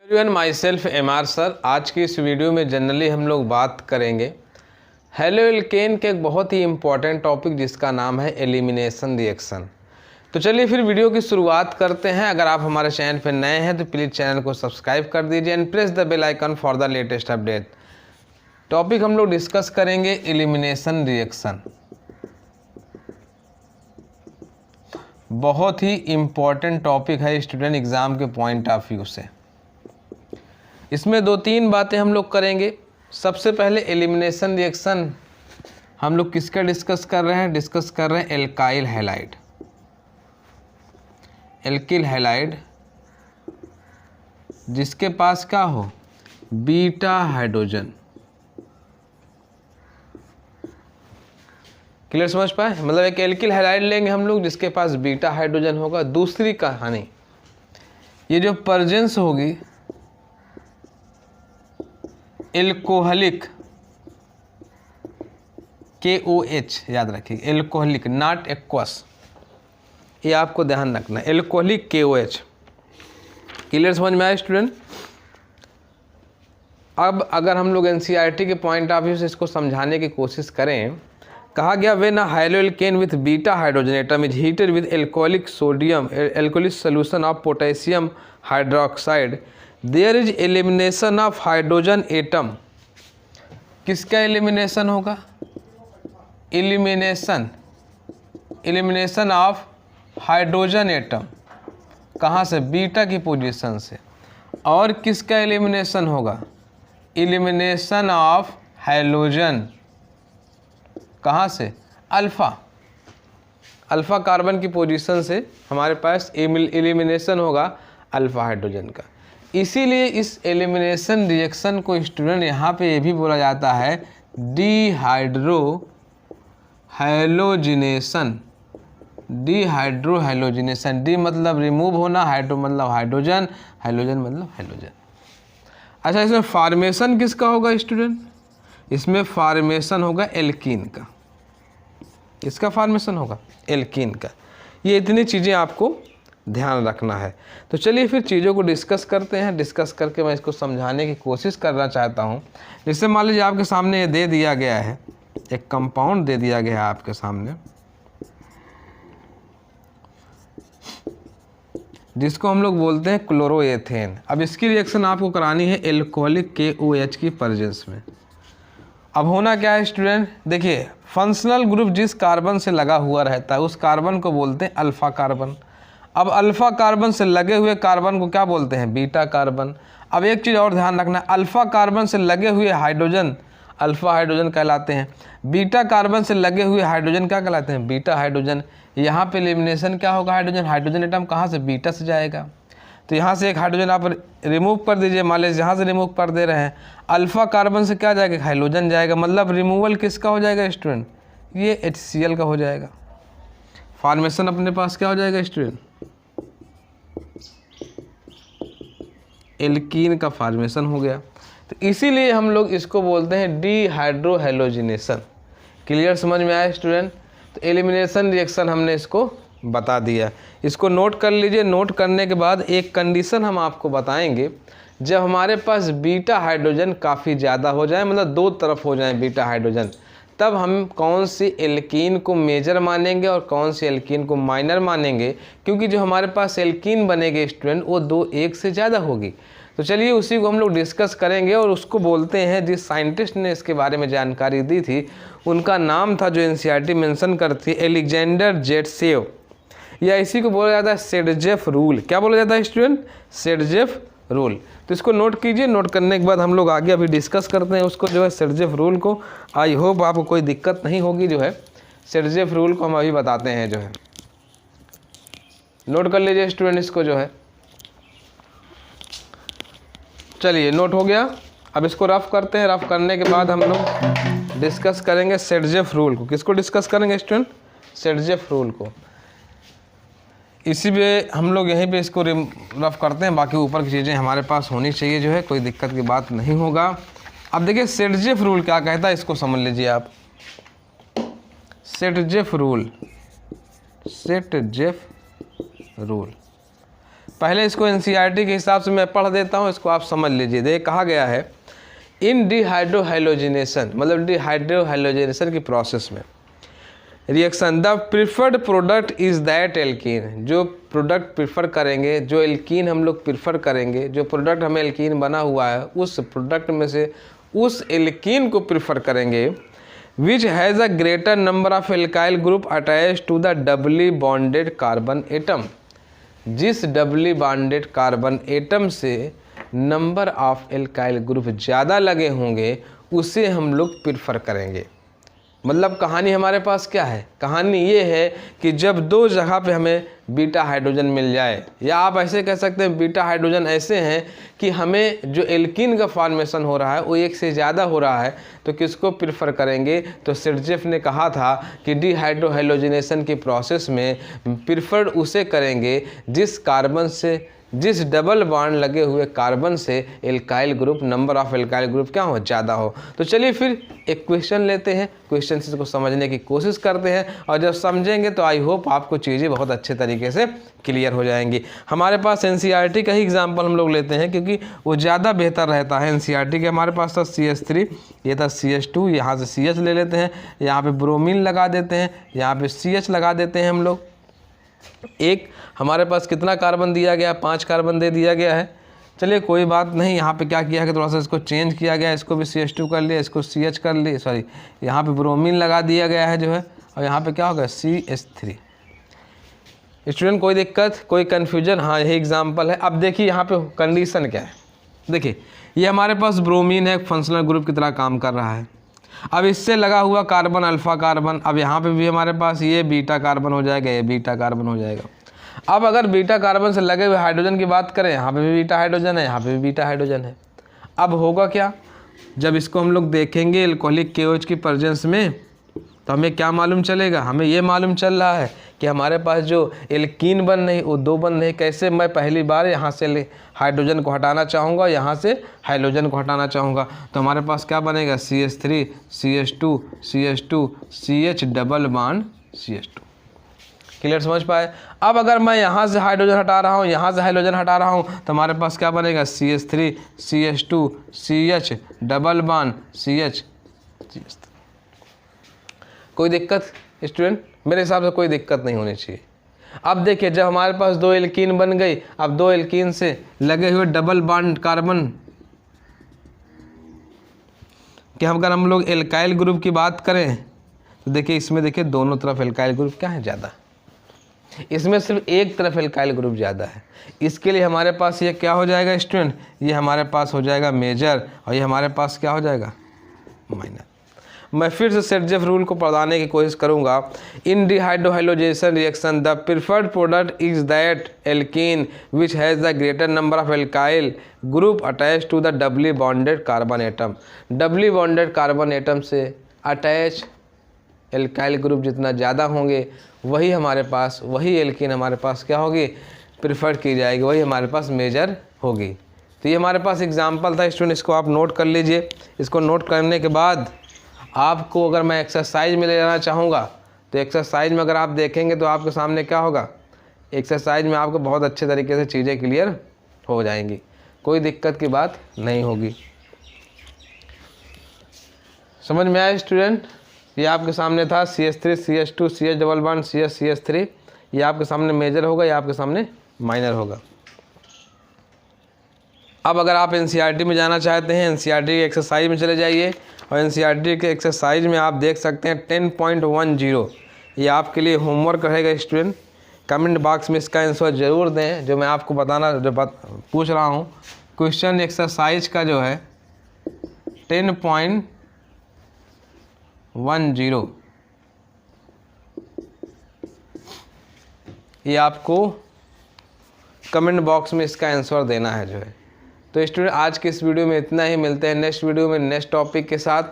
Everyone, my self MR sir. आज की इस वीडियो में जनरली हम लोग बात करेंगे हैलोएल्केन के एक बहुत ही इम्पॉर्टेंट टॉपिक जिसका नाम है एलिमिनेशन रिएक्शन। तो चलिए फिर वीडियो की शुरुआत करते हैं। अगर आप हमारे चैनल पर नए हैं तो प्लीज़ चैनल को सब्सक्राइब कर दीजिए and press the bell icon for the latest update. Topic हम लोग डिस्कस करेंगे एलिमिनेशन रिएक्शन। बहुत ही इम्पॉर्टेंट टॉपिक है स्टूडेंट एग्ज़ाम के पॉइंट ऑफ व्यू से। इसमें दो तीन बातें हम लोग करेंगे। सबसे पहले एलिमिनेशन रिएक्शन हम लोग किसका डिस्कस कर रहे हैं? डिस्कस कर रहे हैं एल्काइल हैलाइड। एल्किल हैलाइड जिसके पास क्या हो? Beta hydrogen. क्लियर समझ पाए? मतलब एक एल्किल हैलाइड लेंगे हम लोग जिसके पास बीटा हाइड्रोजन होगा। दूसरी कहानी, ये जो प्रेजेंस होगी एल्कोहलिक KOH, याद रखिए एल्कोहलिक, नॉट एक्वस, ये आपको ध्यान रखना है। Alcoholic KOH। क्लियर समझ में आया स्टूडेंट? अब अगर हम लोग NCERT के पॉइंट ऑफ व्यू से इसको समझाने की कोशिश करें, कहा गया when haloalkane with beta hydrogen atom is heated with alcoholic sodium alcoholic solution of potassium hydroxide there is elimination of hydrogen atom. किसका एलिमिनेशन होगा? Elimination of hydrogen atom. कहाँ से? बीटा की पोजीशन से। और किसका एलिमिनेशन होगा? Elimination of halogen. कहाँ से? अल्फा कार्बन की पोजीशन से हमारे पास एलिमिनेशन होगा अल्फा हाइड्रोजन का। इसीलिए इस एलिमिनेशन रिएक्शन को स्टूडेंट यहाँ पे ये भी बोला जाता है dehydro halogenation. Dehydro halogenation. D मतलब रिमूव होना, हाइड्रो मतलब हाइड्रोजन, हैलोजन मतलब हैलोजन। अच्छा, इसमें फॉर्मेशन किसका होगा स्टूडेंट? इसमें फॉर्मेशन होगा एल्कीन का। इसका फॉर्मेशन होगा एल्कीन का। ये इतनी चीज़ें आपको ध्यान रखना है। तो चलिए फिर चीज़ों को डिस्कस करते हैं। डिस्कस करके मैं इसको समझाने की कोशिश करना चाहता हूँ। जैसे मान लीजिए आपके सामने ये दे दिया गया है, एक कंपाउंड दे दिया गया है आपके सामने, जिसको हम लोग बोलते हैं क्लोरोएथेन। अब इसकी रिएक्शन आपको करानी है एल्कोहलिक KOH की प्रेजेंस में। अब होना क्या है स्टूडेंट? देखिए, फंक्शनल ग्रुप जिस कार्बन से लगा हुआ रहता है उस कार्बन को बोलते हैं अल्फा कार्बन। अब अल्फा कार्बन से लगे हुए कार्बन को क्या बोलते हैं? Beta carbon. अब एक चीज़ और ध्यान रखना, अल्फा कार्बन से लगे हुए हाइड्रोजन अल्फा हाइड्रोजन कहलाते हैं। बीटा कार्बन से लगे हुए हाइड्रोजन क्या कहलाते हैं? Beta hydrogen. यहाँ पे एलिमिनेशन क्या होगा? हाइड्रोजन एटम कहाँ से? बीटा से जाएगा। तो यहाँ से एक हाइड्रोजन आप रिमूव कर दीजिए। मान लीजिए यहाँ से रिमूव कर दे रहे हैं, अल्फा कार्बन से क्या जाएगा? हाइड्रोजन जाएगा। मतलब रिमूवल किसका हो जाएगा स्टूडेंट? ये HCl का हो जाएगा। फॉर्मेशन अपने पास क्या हो जाएगा स्टूडेंट? एल्कीन का फॉर्मेशन हो गया। तो इसीलिए हम लोग इसको बोलते हैं डिहाइड्रो हैलोजिनेशन। क्लियर समझ में आया स्टूडेंट? तो एलिमिनेशन रिएक्शन हमने इसको बता दिया। इसको नोट कर लीजिए। नोट करने के बाद एक कंडीशन हम आपको बताएंगे, जब हमारे पास बीटा हाइड्रोजन काफ़ी ज़्यादा हो जाए, मतलब दो तरफ हो जाए बीटा हाइड्रोजन, तब हम कौन सी एल्कीन को मेजर मानेंगे और कौन सी एल्कीन को माइनर मानेंगे। क्योंकि जो हमारे पास एल्कीन बनेगी स्टूडेंट वो दो एक से ज़्यादा होगी। तो चलिए उसी को हम लोग डिस्कस करेंगे। और उसको बोलते हैं, जिस साइंटिस्ट ने इसके बारे में जानकारी दी थी उनका नाम था, जो NCERT मेंशन करती है, एलेक्जेंडर जेटसेव, या इसी को बोला जाता है सेडजेफ रूल। क्या बोला जाता है स्टूडेंट? सेडजेफ रूल। तो इसको नोट कीजिए। नोट करने के बाद हम लोग आगे अभी डिस्कस करते हैं उसको, जो है सेडजेफ रूल को। आई होप आपको कोई दिक्कत नहीं होगी। जो है सेडजेफ रूल को हम अभी बताते हैं। जो है नोट कर लीजिए स्टूडेंट इसको। जो है चलिए नोट हो गया। अब इसको रफ करते हैं। रफ करने के बाद हम लोग डिस्कस करेंगे सेडजेफ रूल को। किसको डिस्कस करेंगे स्टूडेंट? सेडजेफ रूल को। इसी पे हम लोग यहीं पे इसको रफ करते हैं। बाकी ऊपर की चीज़ें हमारे पास होनी चाहिए, जो है कोई दिक्कत की बात नहीं होगा। अब देखिए सेडजेफ रूल क्या कहता है, इसको समझ लीजिए आप। सेडजेफ रूल पहले इसको एनसीईआरटी के हिसाब से मैं पढ़ देता हूँ, इसको आप समझ लीजिए। देखिए कहा गया है इन डिहाइड्रोहाइलोजिनेशन, मतलब डिहाइड्रोहाइलोजिनेशन की प्रोसेस में reaction the preferred product is that alkene, जो प्रोडक्ट प्रिफर करेंगे, जो एल्कीन हम लोग प्रिफर करेंगे, जो प्रोडक्ट हमें एल्कीन बना हुआ है उस प्रोडक्ट में से उस एल्कीन को प्रिफर करेंगे which has a greater number of alkyl group attach to the doubly bonded carbon atom, जिस डबली बॉन्डेड कार्बन एटम से नंबर ऑफ एल्काइल ग्रुप ज़्यादा लगे होंगे उसे हम लोग प्रिफर करेंगे। मतलब कहानी हमारे पास क्या है, कहानी ये है कि जब दो जगह पे हमें बीटा हाइड्रोजन मिल जाए, या आप ऐसे कह सकते हैं बीटा हाइड्रोजन ऐसे हैं कि हमें जो एल्कीन का फॉर्मेशन हो रहा है वो एक से ज़्यादा हो रहा है, तो किसको प्रेफर करेंगे? तो सिरजेफ ने कहा था कि डिहाइड्रोहाइलोजिनेशन की प्रोसेस में प्रिफर्ड उसे करेंगे जिस डबल बॉन्ड लगे हुए कार्बन से alkyl group, number of alkyl group क्या हो, ज़्यादा हो। तो चलिए फिर एक क्वेश्चन लेते हैं, क्वेश्चन से इसको समझने की कोशिश करते हैं, और जब समझेंगे तो आई होप आपको चीज़ें बहुत अच्छे तरीके से क्लियर हो जाएंगी। हमारे पास एनसीईआरटी का ही एग्जाम्पल हम लोग लेते हैं क्योंकि वो ज़्यादा बेहतर रहता है। एनसीईआरटी के हमारे पास था CH3, ये था CH2, यहाँ से CH ले लेते हैं, यहाँ पे ब्रोमीन लगा देते हैं, यहाँ पे CH लगा देते हैं हम लोग। एक हमारे पास कितना कार्बन दिया गया, 5 कार्बन दे दिया गया है। चलिए कोई बात नहीं, यहाँ पे क्या किया है कि थोड़ा सा इसको चेंज किया गया है, इसको भी CH2 कर लिया, इसको CH कर लिए, सॉरी यहाँ पे ब्रोमीन लगा दिया गया है जो है, और यहाँ पे क्या होगा CH3। स्टूडेंट कोई दिक्कत, कोई कन्फ्यूजन? हाँ यही एग्जाम्पल है। अब देखिए यहाँ पे कंडीशन क्या है, देखिए ये हमारे पास ब्रोमीन है, फंक्शनल ग्रुप की तरह काम कर रहा है। अब इससे लगा हुआ कार्बन अल्फा कार्बन, अब यहाँ पे भी हमारे पास ये बीटा कार्बन हो जाएगा, ये बीटा कार्बन हो जाएगा। अब अगर बीटा कार्बन से लगे हुए हाइड्रोजन की बात करें, यहाँ पे भी बीटा हाइड्रोजन है, यहाँ पे भी बीटा हाइड्रोजन है। अब होगा क्या, जब इसको हम लोग देखेंगे एल्कोहलिक KOH की प्रेजेंस में, तो हमें क्या मालूम चलेगा? हमें ये मालूम चल रहा है कि हमारे पास जो एल्कीन बन रही वो 2 बन रही। कैसे? मैं पहली बार यहाँ से हाइड्रोजन को हटाना चाहूँगा, यहाँ से हाइड्रोजन को हटाना चाहूँगा, तो हमारे पास क्या बनेगा? CH3 CH2 CH2 CH double bond CH2। Clear, समझ पाए? अब अगर मैं यहाँ से हाइड्रोजन हटा रहा हूँ, यहाँ से हाइड्रोजन हटा रहा हूँ, तो हमारे पास क्या बनेगा? CH3 CH2 CH double bond CH। कोई दिक्कत स्टूडेंट? मेरे हिसाब से कोई दिक्कत नहीं होनी चाहिए। अब देखिए जब हमारे पास 2 एल्कीन बन गई, अब 2 एल्कीन से लगे हुए डबल बॉन्ड कार्बन कि अगर हम लोग एल्काइल ग्रुप की बात करें तो देखिए इसमें देखिए दोनों तरफ एल्काइल ग्रुप क्या है? ज़्यादा। इसमें सिर्फ एक तरफ एल्काइल ग्रुप ज़्यादा है। इसके लिए हमारे पास ये क्या हो जाएगा स्टूडेंट? ये हमारे पास हो जाएगा मेजर, और ये हमारे पास क्या हो जाएगा? माइनर। मैं फिर से सिरजेफ रूल को पढ़ाने की कोशिश करूंगा। In dehydrohalogenation reaction the preferred product is that alkene which has the greater number of alkyl group attach to the doubly bonded carbon atom. Doubly bonded carbon atom से अटैच एल्काइल ग्रुप जितना ज़्यादा होंगे वही हमारे पास, वही alkene हमारे पास क्या होगी? प्रिफर्ड की जाएगी, वही हमारे पास मेजर होगी। तो ये हमारे पास एग्जाम्पल था स्टूडेंट, इसको आप नोट कर लीजिए। इसको नोट करने के बाद आपको अगर मैं एक्सरसाइज में ले जाना चाहूँगा तो एक्सरसाइज में अगर आप देखेंगे तो आपके सामने क्या होगा? एक्सरसाइज में आपको बहुत अच्छे तरीके से चीज़ें क्लियर हो जाएंगी, कोई दिक्कत की बात नहीं होगी। समझ में आया स्टूडेंट? ये आपके सामने था CH3 CH2 CH double bond CH CH3, ये आपके सामने मेजर होगा, ये आपके सामने माइनर होगा। अब अगर आप एनसीईआरटी में जाना चाहते हैं, एनसीईआरटी के एक्सरसाइज में चले जाइए, और एनसीईआरटी के एक्सरसाइज में आप देख सकते हैं 10.10, ये आपके लिए होमवर्क रहेगा स्टूडेंट। कमेंट बॉक्स में इसका आंसर ज़रूर दें जो मैं आपको पूछ रहा हूँ। क्वेश्चन एक्सरसाइज का जो है 10.10, ये आपको कमेंट बॉक्स में इसका आंसर देना है जो है। तो स्टूडेंट आज के इस वीडियो में इतना ही, मिलते हैं नेक्स्ट वीडियो में नेक्स्ट टॉपिक के साथ।